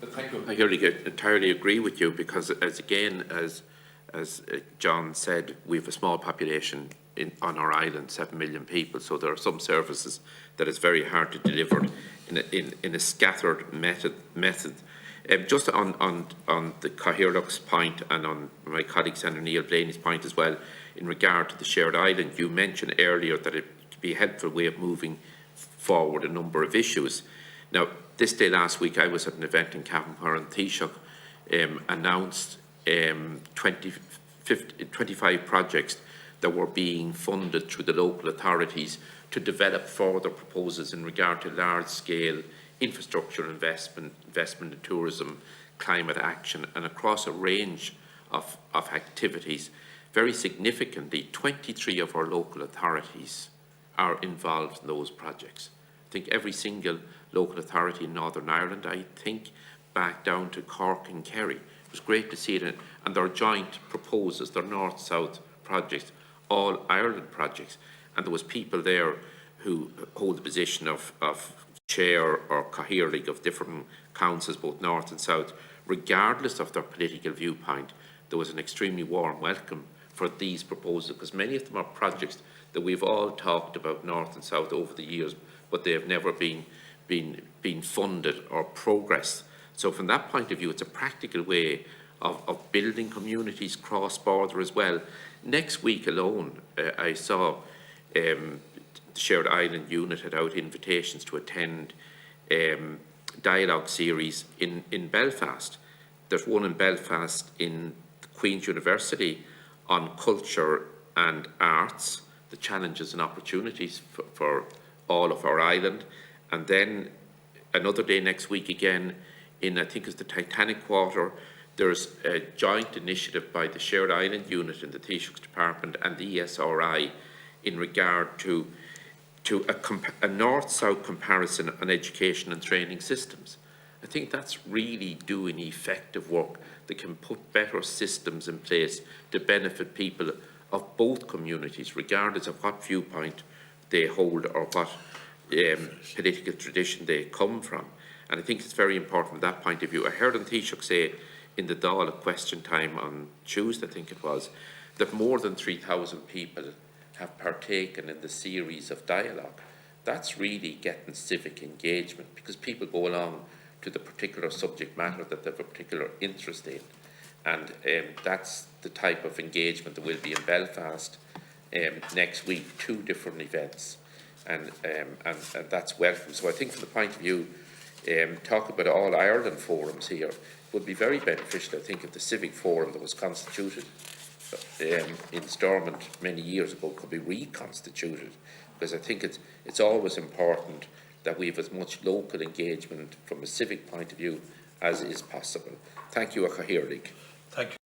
Thank you. I entirely agree with you, because as John said, we have a small population on our island, 7 million people, so there are some services that it's very hard to deliver in a scattered method. Just on the Cathaoirleach's point, and on my colleague Senator Neil Blaney's point as well, in regard to the shared island, you mentioned earlier that it could be a helpful way of moving forward a number of issues. Now, this day last week, I was at an event in Cavan and Taoiseach, announced 25 projects that were being funded through the local authorities to develop further proposals in regard to large-scale infrastructure investment in tourism, climate action, and across a range of activities. Very significantly, 23 of our local authorities are involved in those projects. I think every single local authority in Northern Ireland, I think back down to Cork and Kerry. It was great to see it, and their joint proposals, their north-south projects, all Ireland projects, and there was people there who hold the position of chair or Cathaoirleach of different councils, both north and south. Regardless of their political viewpoint, there was an extremely warm welcome for these proposals, because many of them are projects that we've all talked about north and south over the years, but they have never been funded or progressed. So from that point of view, it's a practical way of building communities cross-border as well. Next week alone, I saw the Shared Island Unit had out invitations to attend dialogue series in Belfast. There's one in Belfast in Queen's University on culture and arts, the challenges and opportunities for all of our island. And then another day next week again in, I think it's the Titanic Quarter, there's a joint initiative by the Shared Island Unit in the Taoiseach's Department and the ESRI in regard to a north-south comparison on education and training systems. I think that's really doing effective work that can put better systems in place to benefit people of both communities, regardless of what viewpoint they hold or what political tradition they come from. And I think it's very important from that point of view. I heard an Taoiseach say in the Dáil at question time on Tuesday, I think it was, that more than 3,000 people have partaken in the series of dialogue. That's really getting civic engagement, because people go along to the particular subject matter that they have a particular interest in. And that's the type of engagement that will be in Belfast next week, 2 different events. And that's welcome. So I think from the point of view, talk about all Ireland forums here would be very beneficial. I think if the civic forum that was constituted in Stormont many years ago could be reconstituted, because I think it's always important that we have as much local engagement from a civic point of view as is possible. Thank you, Cathaoirleach. Thank you.